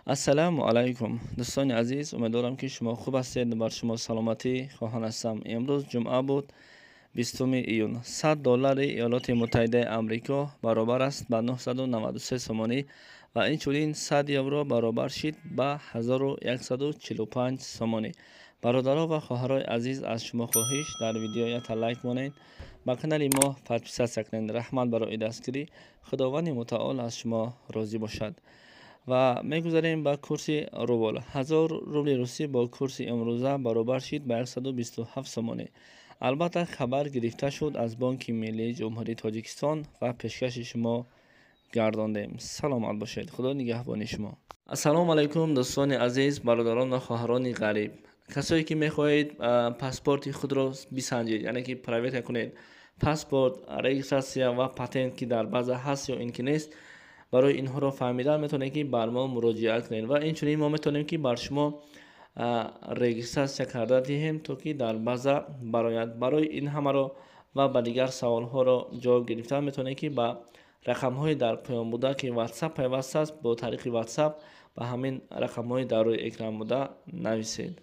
السلام علیکم دوستان عزیز، امیدوارم که شما خوب هستید. بر شما سلامتی خواهان هستم. امروز جمعه بود، 20 ایون. $100 ایالات متحده آمریکا برابر است به 993 سومانی و اینچنین 100 یورو برابر شد به 1145 سومانی. برادران و خواهرای عزیز، از شما خواهش در ویدیو یک لایک مانید، با کانال ما پادپیسه سکنید. رحمت برای دستگیری. خداوند متعال از شما راضی باشد. و میگذاریم به کورس روبل. 1000 روبل روسی با کورس امروزه برابر شد به 127 سومانی. البته خبر گرفته شد از بانک ملی جمهوری تاجیکستان و پیشکش شما گرداندیم. سلامت باشید. خدا نگهبان شما. السلام علیکم دوستان عزیز، برادران و خواهران غریب. کسایی که میخواهید پاسپورت خود را بسنجید، یعنی که پرایوت کنید، پاسپورت، رجیستراسیون و پاتنت که در بعض هست یا این که نیست، برای اینها را فهمیدن میتونید که بر ما مراجعه کنید و اینچنین ما میتونیم که بر شما رجیستراسیون کرده دهیم تا که در بازه برای این همه را و به دیگر سوال ها را جواب گرفتن میتونید که با رقم های در پیام بوده که واتساپ پیوست است، با طریق واتساپ به همین رقم های در روی اکران بوده نویسید.